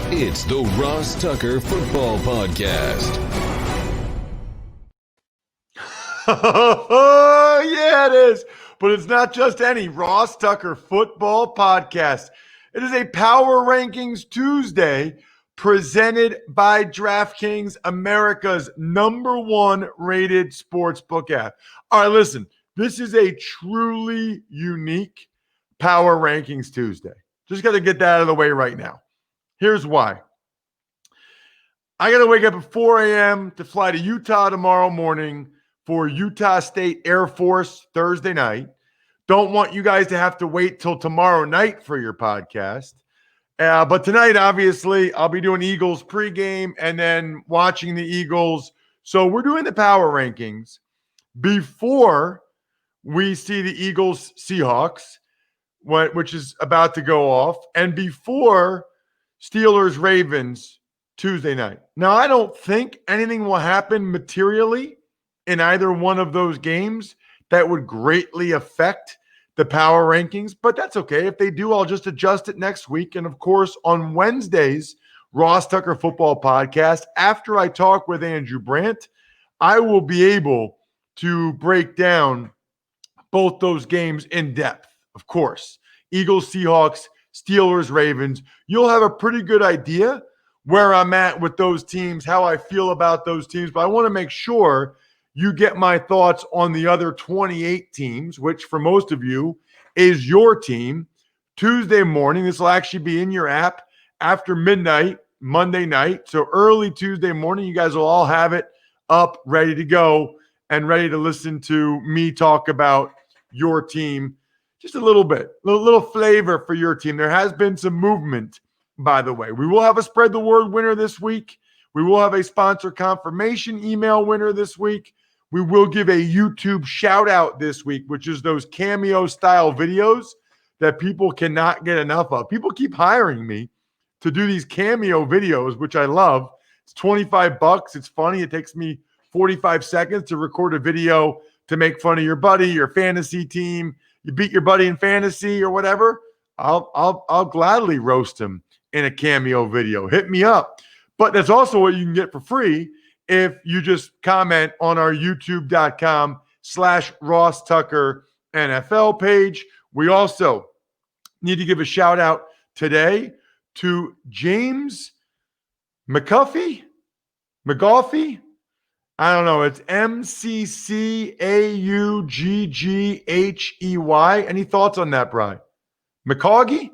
It's the Ross Tucker Football Podcast. Oh, yeah, it is. But it's not just any Ross Tucker Football Podcast. It is a Power Rankings Tuesday presented by DraftKings, America's #1 rated sportsbook app. All right, listen, this is a truly unique Power Rankings Tuesday. Just got to get that out of the way right now. Here's why. I got to wake up at 4 a.m. to fly to Utah tomorrow morning for Utah State Air Force Thursday night. Don't want you guys to have to wait till tomorrow night for your podcast. But tonight, obviously, I'll be doing Eagles pregame and then watching the Eagles. So we're doing the Power Rankings before we see the Eagles Seahawks, which is about to go off, and before Steelers Ravens Tuesday night. Now, I don't think anything will happen materially in either one of those games that would greatly affect the power rankings, but that's okay. If they do, I'll just adjust it next week. And of course, on Wednesday's Ross Tucker Football Podcast, after I talk with Andrew Brandt, I will be able to break down both those games in depth. Of course, Eagles, Seahawks, Steelers, Ravens. You'll have a pretty good idea where I'm at with those teams, how I feel about those teams, but I want to make sure you get my thoughts on the other 28 teams, which for most of you is your team. Tuesday morning, this will actually be in your app after midnight, Monday night. So early Tuesday morning, you guys will all have it up, ready to go, and ready to listen to me talk about your team just a little bit, a little flavor for your team. There has been some movement, by the way. We will have a Spread the Word winner this week. We will have a sponsor confirmation email winner this week. We will give a YouTube shout out this week, which is those cameo style videos that people cannot get enough of. People keep hiring me to do these cameo videos, which I love. It's $25. It's funny. It takes me 45 seconds to record a video to make fun of your buddy, your fantasy team. You beat your buddy in fantasy or whatever. I'll gladly roast him in a cameo video. Hit me up. But that's also what you can get for free if you just comment on our youtube.com/Ross Tucker NFL page. We also need to give a shout out today to James McGuffey. I don't know. It's McCaughey. Any thoughts on that, Brian? McCaughey?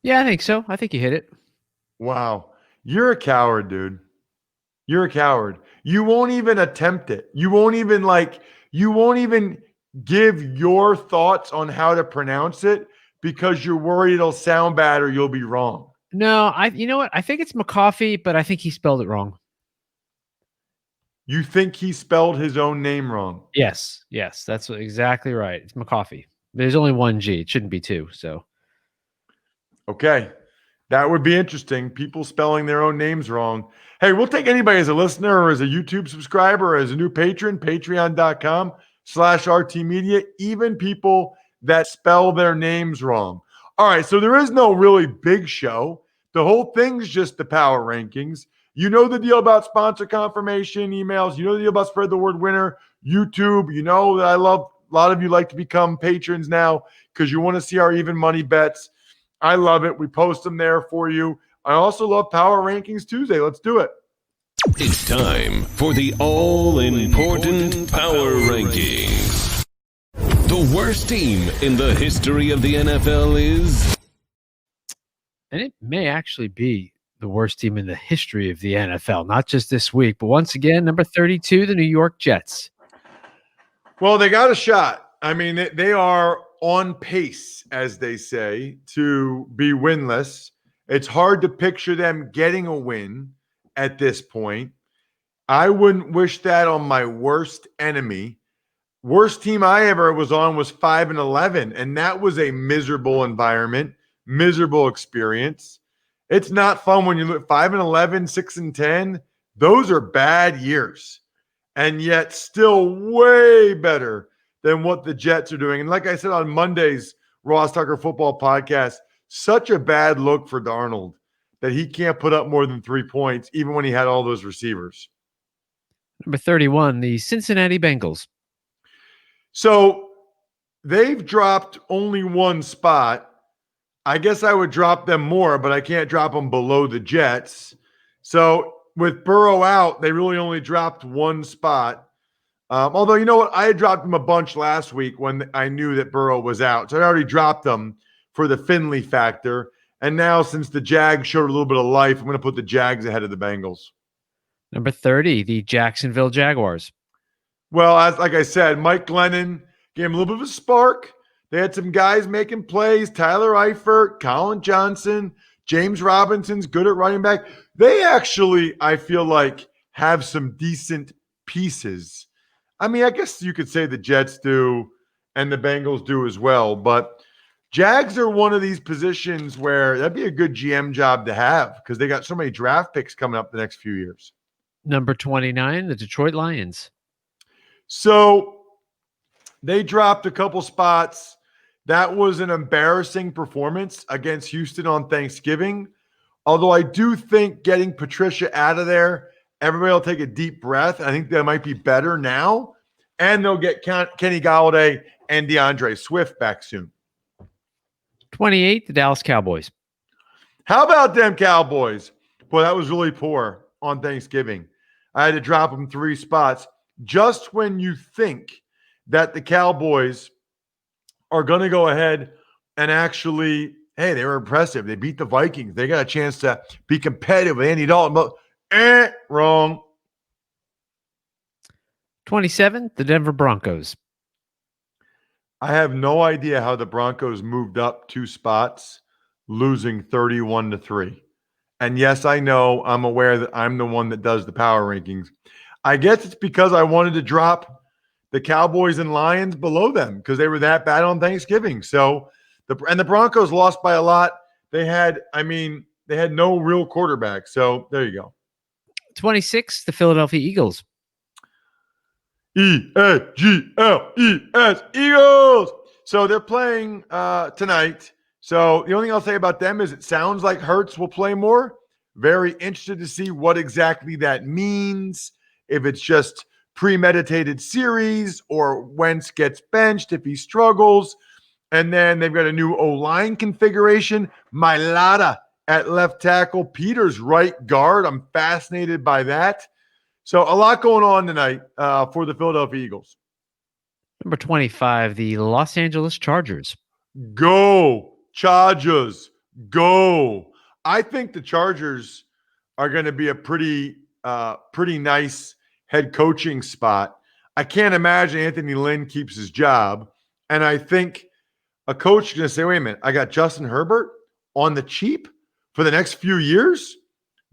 Yeah, I think so. I think you hit it. Wow. You're a coward, dude. You're a coward. You won't even attempt it. You won't even give your thoughts on how to pronounce it because you're worried it'll sound bad or you'll be wrong. No, you know what? I think it's McCaughey, but I think he spelled it wrong. You think he spelled his own name wrong? Yes, that's exactly right. It's McCaughey. There's only one G. It shouldn't be two. So, okay. That would be interesting. People spelling their own names wrong. Hey, we'll take anybody as a listener or as a YouTube subscriber or as a new patron, patreon.com/RT Media, even people that spell their names wrong. All right, so there is no really big show. The whole thing's just the power rankings. You know the deal about sponsor confirmation emails. You know the deal about Spread the Word winner, YouTube. You know that a lot of you like to become patrons now because you want to see our even money bets. I love it. We post them there for you. I also love Power Rankings Tuesday. Let's do it. It's time for the all-important Power Rankings. The worst team in the history of the NFL is... And it may actually be the worst team in the history of the NFL, not just this week, but once again, number 32, the New York Jets. Well, they got a shot. I mean, they are on pace, as they say, to be winless. It's hard to picture them getting a win at this point. I wouldn't wish that on my worst enemy. Worst team I ever was on was 5-11, and that was a miserable environment, miserable experience. It's not fun when you look 5-11, 6-10. Those are bad years, and yet still way better than what the Jets are doing. And like I said on Monday's Ross Tucker Football Podcast. Such a bad look for Darnold that he can't put up more than 3 points, even when he had all those receivers. Number 31, the Cincinnati Bengals. So they've dropped only one spot. I guess I would drop them more, but I can't drop them below the Jets. So with Burrow out, they really only dropped one spot. Although, you know what? I had dropped them a bunch last week when I knew that Burrow was out. So I already dropped them for the Finley factor. And now, since the Jags showed a little bit of life, I'm going to put the Jags ahead of the Bengals. Number 30, the Jacksonville Jaguars. Well, as like I said, Mike Glennon gave him a little bit of a spark. They had some guys making plays. Tyler Eifert, Colin Johnson, James Robinson's good at running back. They actually, I feel like, have some decent pieces. I mean, I guess you could say the Jets do and the Bengals do as well. But Jags are one of these positions where that'd be a good GM job to have because they got so many draft picks coming up the next few years. Number 29, the Detroit Lions. So they dropped a couple spots. That was an embarrassing performance against Houston on Thanksgiving. Although I do think getting Patricia out of there, everybody will take a deep breath. I think they might be better now. And they'll get Kenny Golladay and DeAndre Swift back soon. 28, the Dallas Cowboys. How about them Cowboys? Boy, that was really poor on Thanksgiving. I had to drop them 3 spots. Just when you think that the Cowboys are going to go ahead and actually, hey, they were impressive. They beat the Vikings. They got a chance to be competitive with Andy Dalton. But wrong. 27, the Denver Broncos. I have no idea how the Broncos moved up 2 spots, losing 31-3. And yes, I know, I'm aware that I'm the one that does the power rankings. I guess it's because I wanted to drop the Cowboys and Lions below them because they were that bad on Thanksgiving. So the Broncos lost by a lot. They had no real quarterback. So there you go. 26, the Philadelphia Eagles. E-A-G-L-E-S, Eagles. So they're playing tonight. So the only thing I'll say about them is it sounds like Hurts will play more. Very interested to see what exactly that means. If it's just premeditated series or Wentz gets benched if he struggles. And then they've got a new O-line configuration. Mailata at left tackle. Peters right guard. I'm fascinated by that. So a lot going on tonight for the Philadelphia Eagles. Number 25, the Los Angeles Chargers. Go, Chargers, go. I think the Chargers are going to be a pretty nice head coaching spot. I can't imagine Anthony Lynn keeps his job. And I think a coach is going to say, wait a minute, I got Justin Herbert on the cheap for the next few years?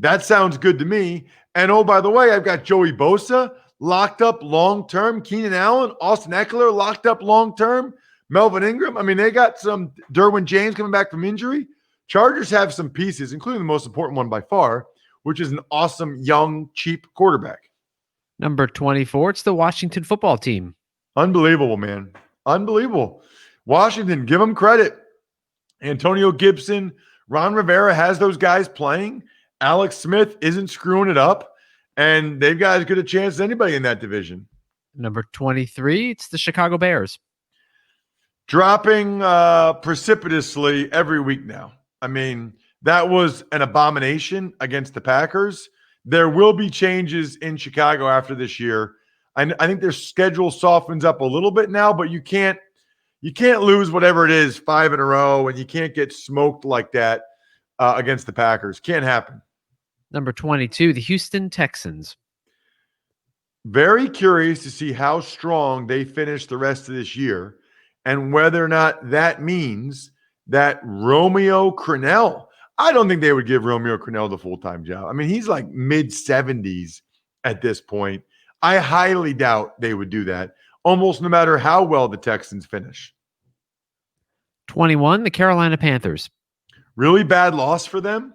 That sounds good to me. And oh, by the way, I've got Joey Bosa locked up long-term, Keenan Allen, Austin Eckler locked up long-term, Melvin Ingram. I mean, they got some Derwin James coming back from injury. Chargers have some pieces, including the most important one by far, which is an awesome, young, cheap quarterback. Number 24, it's the Washington football team. Unbelievable, man. Unbelievable. Washington, give them credit. Antonio Gibson, Ron Rivera has those guys playing. Alex Smith isn't screwing it up. And they've got as good a chance as anybody in that division. Number 23, it's the Chicago Bears. Dropping precipitously every week now. I mean, that was an abomination against the Packers. There will be changes in Chicago after this year. I think their schedule softens up a little bit now, but you can't lose whatever it is 5 in a row, and you can't get smoked like that against the Packers. Can't happen. Number 22, the Houston Texans. Very curious to see how strong they finish the rest of this year and whether or not that means that Romeo Crennel, I don't think they would give Romeo Crennel the full-time job. I mean, he's like mid-70s at this point. I highly doubt they would do that, almost no matter how well the Texans finish. 21, the Carolina Panthers. Really bad loss for them.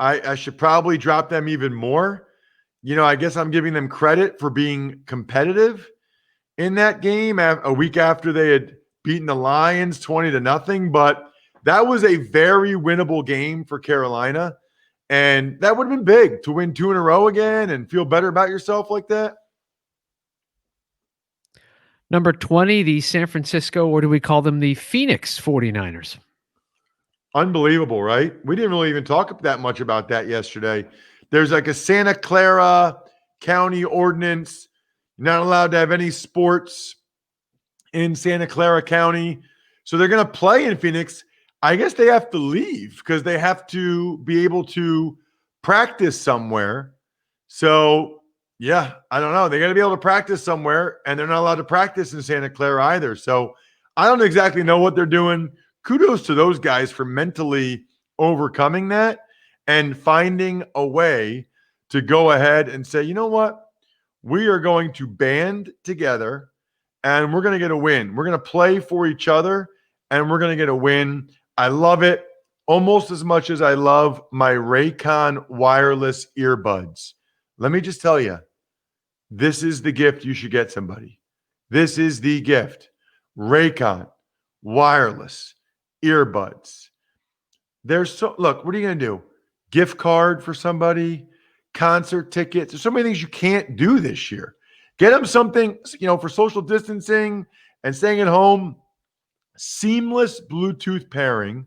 I should probably drop them even more. You know, I guess I'm giving them credit for being competitive in that game a week after they had beating the Lions 20-0, but that was a very winnable game for Carolina. And that would have been big to win 2 in a row again and feel better about yourself like that. Number 20, the San Francisco, or do we call them the Phoenix 49ers? Unbelievable, right? We didn't really even talk that much about that yesterday. There's like a Santa Clara County ordinance. You're not allowed to have any sports in Santa Clara County. So they're going to play in Phoenix. I guess they have to leave because they have to be able to practice somewhere. So, yeah, I don't know. They got to be able to practice somewhere, and they're not allowed to practice in Santa Clara either. So I don't exactly know what they're doing. Kudos to those guys for mentally overcoming that and finding a way to go ahead and say, you know what? We are going to band together and we're going to get a win. We're going to play for each other and we're going to get a win. I love it almost as much as I love my Raycon wireless earbuds. Let me just tell you, this is the gift you should get somebody. This is the gift. Raycon wireless earbuds. Look, what are you going to do? Gift card for somebody, concert tickets. There's so many things you can't do this year. Get them something, for social distancing and staying at home. Seamless Bluetooth pairing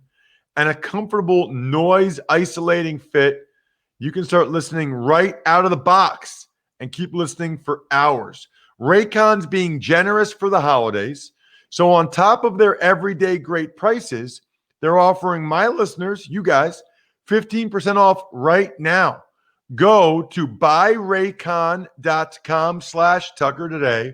and a comfortable noise isolating fit. You can start listening right out of the box and keep listening for hours. Raycon's being generous for the holidays. So on top of their everyday great prices, they're offering my listeners, you guys, 15% off right now. Go to buyraycon.com/Tucker today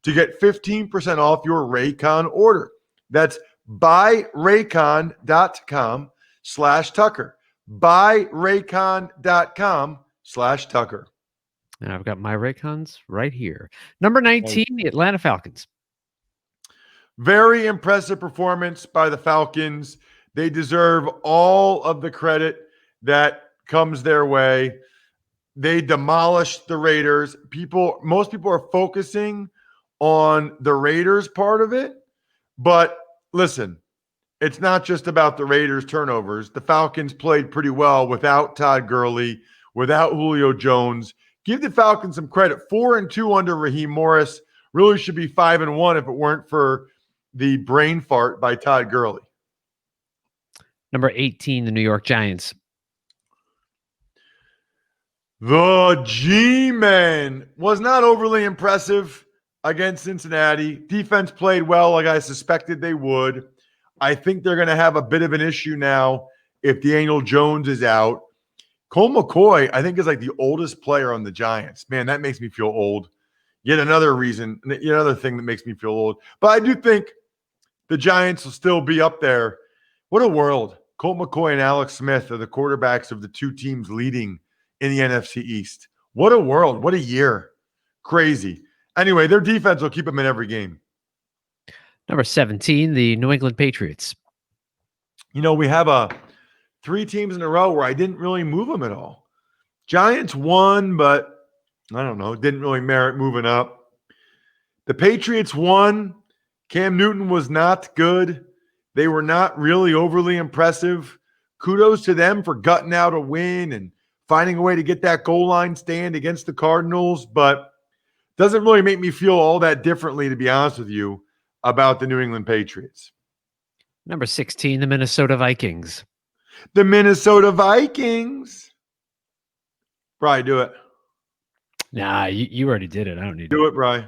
to get 15% off your Raycon order. That's buyraycon.com/Tucker. Buyraycon.com/Tucker. And I've got my Raycons right here. Number 19, the Atlanta Falcons. Very impressive performance by the Falcons. They deserve all of the credit that comes their way. They demolished the Raiders. Most people are focusing on the Raiders part of it. But listen, it's not just about the Raiders' turnovers. The Falcons played pretty well without Todd Gurley, without Julio Jones. Give the Falcons some credit. 4-2 under Raheem Morris. Really should be 5-1 if it weren't for the brain fart by Todd Gurley. Number 18, the New York Giants. The G-Men was not overly impressive against Cincinnati. Defense played well like I suspected they would. I think they're going to have a bit of an issue now if Daniel Jones is out. Cole McCoy, I think, is like the oldest player on the Giants. Man, that makes me feel old. Yet another thing that makes me feel old. But I do think the Giants will still be up there. What a world. Colt McCoy and Alex Smith are the quarterbacks of the two teams leading in the NFC East. What a world. What a year. Crazy. Anyway, their defense will keep them in every game. Number 17, the New England Patriots. We have 3 teams in a row where I didn't really move them at all. Giants won, but I don't know, didn't really merit moving up. The Patriots won. Cam Newton was not good. They were not really overly impressive. Kudos to them for gutting out a win and finding a way to get that goal line stand against the Cardinals, but doesn't really make me feel all that differently, to be honest with you, about the New England Patriots. Number 16, the Minnesota Vikings. The Minnesota Vikings. Bri, do it. Nah, you already did it. I don't need to do it, Bri.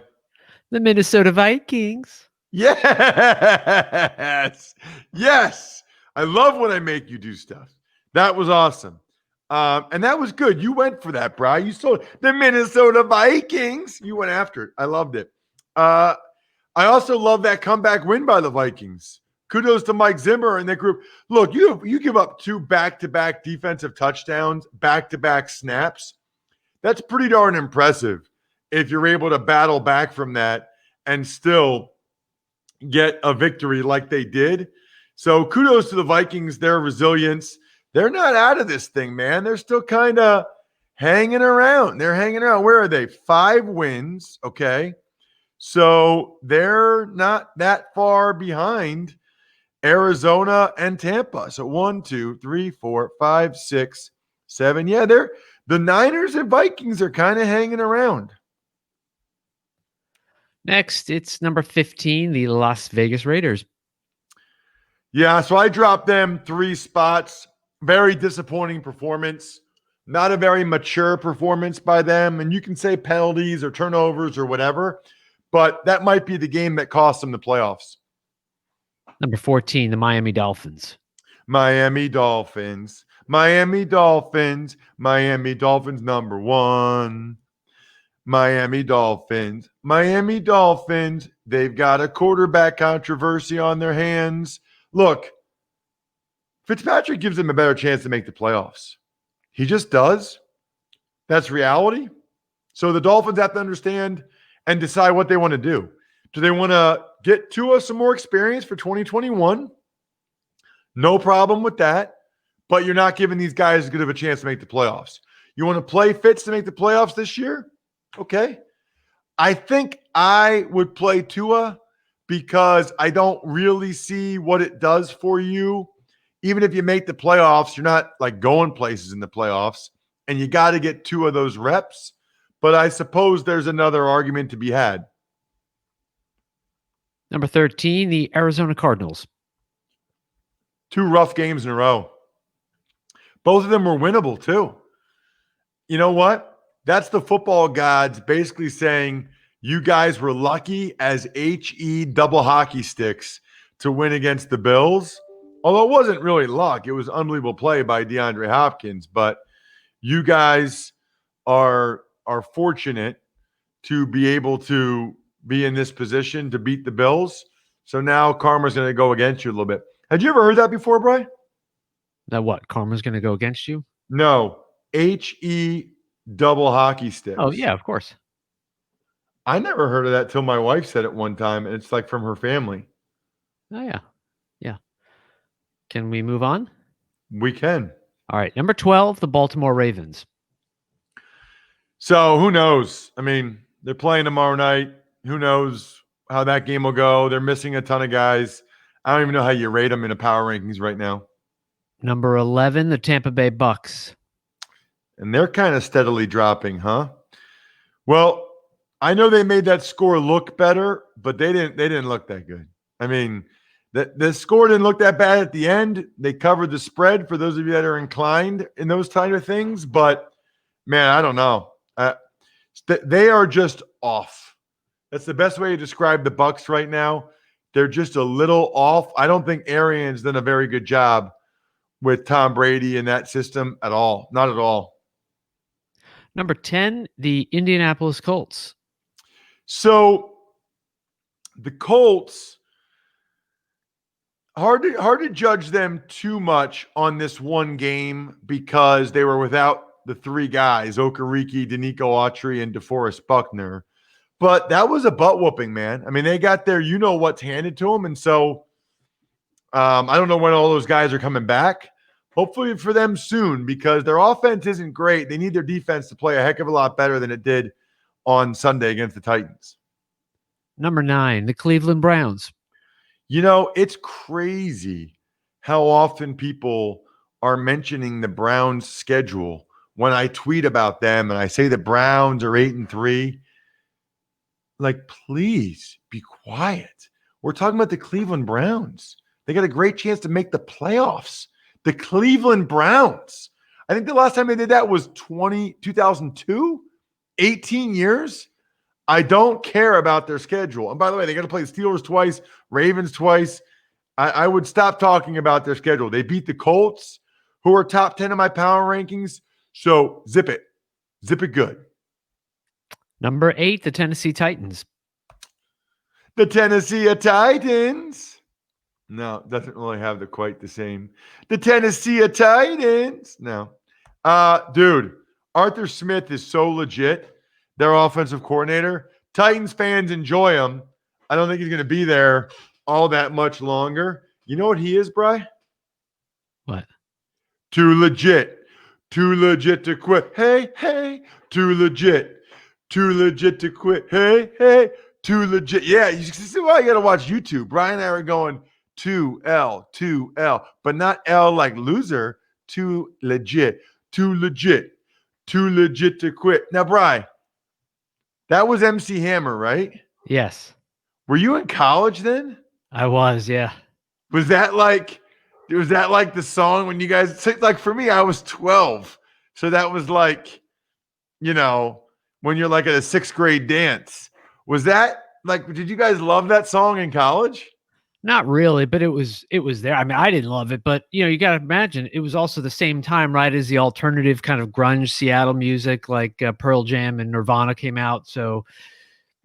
The Minnesota Vikings. Yes. Yes. I love when I make you do stuff. That was awesome. And that was good. You went for that, Bri. You sold the Minnesota Vikings. You went after it. I loved it. I also love that comeback win by the Vikings. Kudos to Mike Zimmer and that group. Look, you give up 2 back-to-back defensive touchdowns, back-to-back snaps. That's pretty darn impressive if you're able to battle back from that and still get a victory like they did. So kudos to the Vikings, their resilience. They're not out of this thing, man. They're still kind of hanging around. They're hanging around. Where are they? 5 wins, okay? So they're not that far behind Arizona and Tampa. So 1, 2, 3, 4, 5, 6, 7. Yeah, the Niners and Vikings are kind of hanging around. Next, it's number 15, the Las Vegas Raiders. Yeah, so I dropped them 3 spots. Very disappointing performance. Not a very mature performance by them. And you can say penalties or turnovers or whatever, but that might be the game that cost them the playoffs. Number 14, the Miami Dolphins. Miami Dolphins. Miami Dolphins. Miami Dolphins number 1. Miami Dolphins. Miami Dolphins. They've got a quarterback controversy on their hands. Look, Fitzpatrick gives them a better chance to make the playoffs. He just does. That's reality. So the Dolphins have to understand and decide what they want to do. Do they want to get Tua some more experience for 2021? No problem with that. But you're not giving these guys as good of a chance to make the playoffs. You want to play Fitz to make the playoffs this year? Okay. I think I would play Tua because I don't really see what it does for you. Even if you make the playoffs, you're not like going places in the playoffs, and you got to get 2 of those reps. But I suppose there's another argument to be had. Number 13, the Arizona Cardinals. 2 rough games in a row. Both of them were winnable too. You know what? That's the football gods basically saying you guys were lucky as HE double hockey sticks to win against the Bills. Although it wasn't really luck. It was unbelievable play by DeAndre Hopkins. But you guys are fortunate to be able to be in this position to beat the Bills. So now karma's going to go against you a little bit. Had you ever heard that before, Brian? That what? Karma's going to go against you? No. HE double hockey sticks. Oh, yeah, of course. I never heard of that till my wife said it one time, and it's like from her family. Oh, yeah. Yeah. Can we move on? We can. All right. Number 12, the Baltimore Ravens. So who knows? I mean, they're playing tomorrow night. Who knows how that game will go? They're missing a ton of guys. I don't even know how you rate them in the power rankings right now. Number 11, the Tampa Bay Bucks. And they're kind of steadily dropping, huh? Well, I know they made that score look better, but they didn't look that good. I mean, the score didn't look that bad at the end. They covered the spread for those of you that are inclined in those kind of things. But, man, I don't know. They are just off. That's the best way to describe the Bucks right now. They're just a little off. I don't think Arians done a very good job with Tom Brady in that system at all. Not at all. Number 10, the Indianapolis Colts. So the Colts, hard to judge them too much on this one game because they were without the 3 guys, Okereke, Danico Autry, and DeForest Buckner. But that was a butt whooping, man. I mean, they got their what's handed to them. And so I don't know when all those guys are coming back. Hopefully for them soon because their offense isn't great. They need their defense to play a heck of a lot better than it did on Sunday against the Titans. Number 9, the Cleveland Browns. You know, it's crazy how often people are mentioning the Browns' schedule when I tweet about them and I say the Browns are 8-3. Like, please be quiet. We're talking about the Cleveland Browns. They got a great chance to make the playoffs. The Cleveland Browns. I think the last time they did that was 2002, 18 years. I don't care about their schedule. And by the way, they got to play the Steelers twice, Ravens twice. I would stop talking about their schedule. They beat the Colts, who are top 10 in my power rankings. So zip it. Zip it good. Number 8, the Tennessee Titans. The Tennessee Titans. No, doesn't really have quite the same. The Tennessee Titans. No. Dude, Arthur Smith is so legit. Their offensive coordinator. Titans fans enjoy him. I don't think he's going to be there all that much longer. You know what he is, Bri? What? Too legit. Too legit to quit. Hey, hey. Too legit. Too legit to quit. Hey, hey. Too legit. Yeah, you see why you got to watch YouTube. Brian and I are going 2L, but not L like loser. Too legit, too legit, too legit to quit. Now, Brian, that was MC Hammer, right? Yes, Were you in college then? I was. Yeah. Was that like the song when you guys, like for me, I was 12. So that was like, when you're like at a 6th grade dance. Was that like, did you guys love that song in college? Not really, but it was there. I mean, I didn't love it, but you got to imagine it was also the same time, right, as the alternative kind of grunge Seattle music, like Pearl Jam and Nirvana came out. So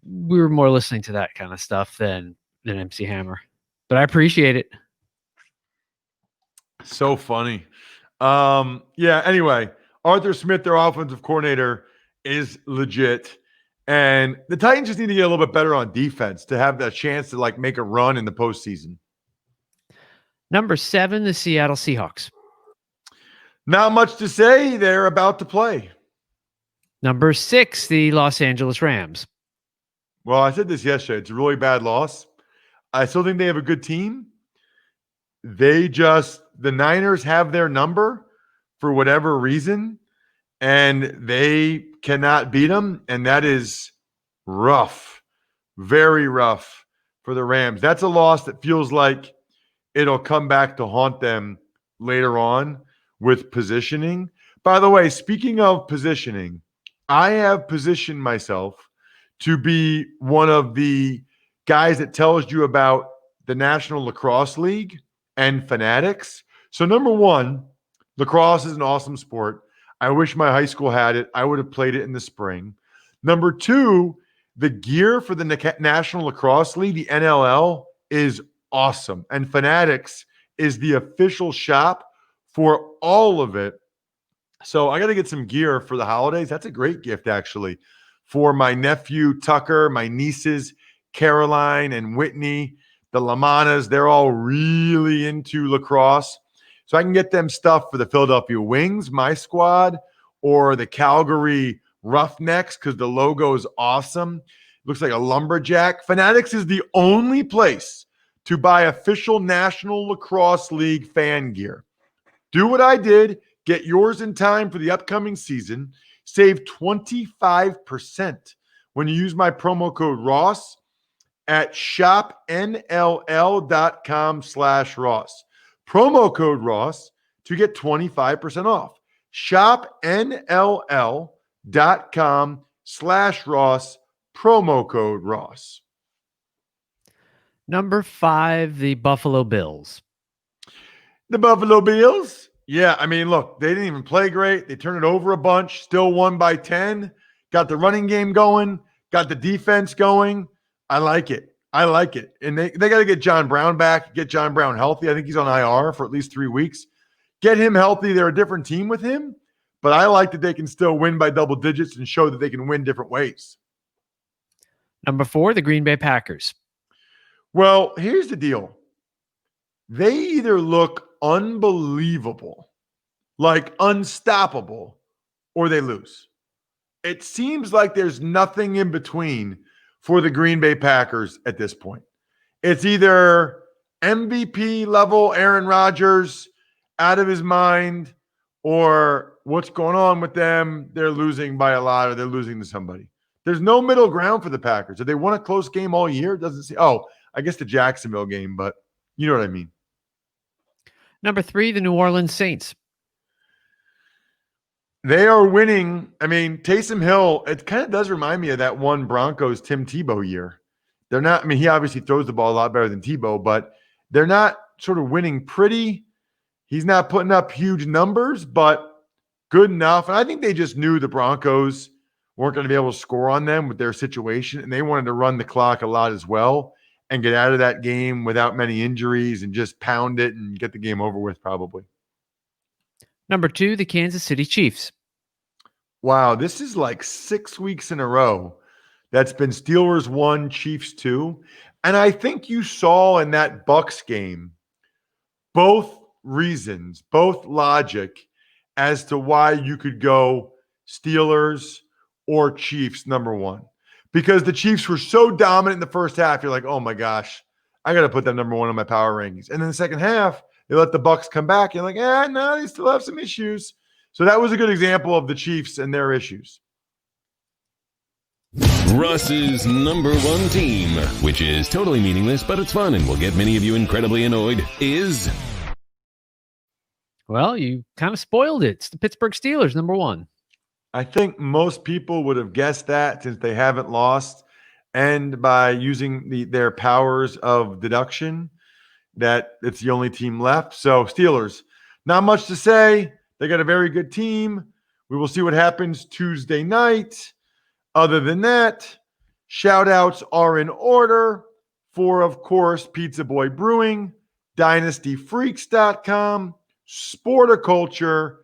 we were more listening to that kind of stuff than MC Hammer. But I appreciate it. So funny. Yeah. Anyway, Arthur Smith, their offensive coordinator, is legit. And the Titans just need to get a little bit better on defense to have that chance to like make a run in the postseason. Number 7, the Seattle Seahawks. Not much to say. They're about to play. Number 6, the Los Angeles Rams. Well, I said this yesterday. It's a really bad loss. I still think they have a good team. The Niners have their number for whatever reason, and they cannot beat them. And that is rough, very rough for the Rams. That's a loss that feels like it'll come back to haunt them later on with positioning. By the way, speaking of positioning, I have positioned myself to be one of the guys that tells you about the National Lacrosse League and Fanatics. So number one, lacrosse is an awesome sport. I wish my high school had it. I would have played it in the spring. Number two, the gear for the National Lacrosse League, the NLL, is awesome. And Fanatics is the official shop for all of it. So I got to get some gear for the holidays. That's a great gift, actually, for my nephew, Tucker, my nieces, Caroline and Whitney, the Lamanas. They're all really into lacrosse. So I can get them stuff for the Philadelphia Wings, my squad, or the Calgary Roughnecks because the logo is awesome. It looks like a lumberjack. Fanatics is the only place to buy official National Lacrosse League fan gear. Do what I did. Get yours in time for the upcoming season. Save 25% when you use my promo code Ross at shopnll.com/Ross. Promo code Ross to get 25% off. Shopnll.com/Ross. Promo code Ross. Number 5, the Buffalo Bills. The Buffalo Bills. Yeah, I mean, look, they didn't even play great. They turned it over a bunch, still won by 10. Got the running game going, got the defense going. I like it. And they got to get John Brown back, get John Brown healthy. I think he's on IR for at least 3 weeks. Get him healthy. They're a different team with him, but I like that they can still win by double digits and show that they can win different ways. Number 4, the Green Bay Packers. Well, here's the deal. They either look unbelievable, like unstoppable, or they lose. It seems like there's nothing in between for the Green Bay Packers at this point. It's either MVP level Aaron Rodgers out of his mind, or what's going on with them. They're losing by a lot, or they're losing to somebody. There's no middle ground for the Packers. Have they won a close game all year? Doesn't see. Oh, I guess the Jacksonville game, but you know what I mean. Number 3, the New Orleans Saints. They are winning. I mean, Taysom Hill, it kind of does remind me of that one Broncos Tim Tebow year. They're not, I mean, he obviously throws the ball a lot better than Tebow, but they're not sort of winning pretty. He's not putting up huge numbers, but good enough. And I think they just knew the Broncos weren't going to be able to score on them with their situation, and they wanted to run the clock a lot as well and get out of that game without many injuries and just pound it and get the game over with probably. Number 2, the Kansas City Chiefs. Wow, this is like 6 weeks in a row that's been Steelers 1, Chiefs 2. And I think you saw in that Bucks game both reasons, both logic as to why you could go Steelers or Chiefs number 1. because the Chiefs were so dominant in the first half. You're like, oh my gosh, I got to put them number one on my power rankings. And then the second half, they let the Bucks come back. You're like, no, they still have some issues. So that was a good example of the Chiefs and their issues. Ross's number one team, which is totally meaningless, but it's fun and will get many of you incredibly annoyed, is... Well, you kind of spoiled it. It's the Pittsburgh Steelers, number one. I think most people would have guessed that since they haven't lost. And by using their powers of deduction, that it's the only team left. So Steelers, not much to say. They got a very good team. We will see what happens Tuesday night. Other than that, shout outs are in order for, of course, Pizza Boy Brewing, DynastyFreaks.com, Sporticulture,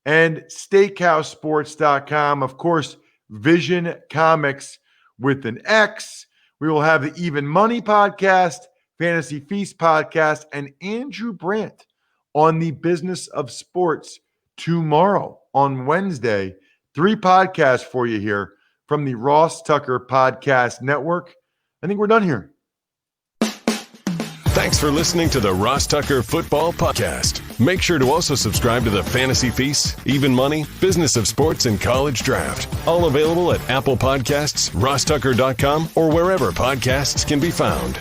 and SteakhouseSports.com. Of course, Vision Comics with an X. We will have the Even Money podcast, Fantasy Feast podcast, and Andrew Brandt on the business of sports tomorrow on Wednesday. 3 podcasts for you here from the Ross Tucker Podcast Network. I think we're done here. Thanks for listening to the Ross Tucker Football Podcast. Make sure to also subscribe to the Fantasy Feast, Even Money, Business of Sports, and College Draft. All available at Apple Podcasts, RossTucker.com, or wherever podcasts can be found.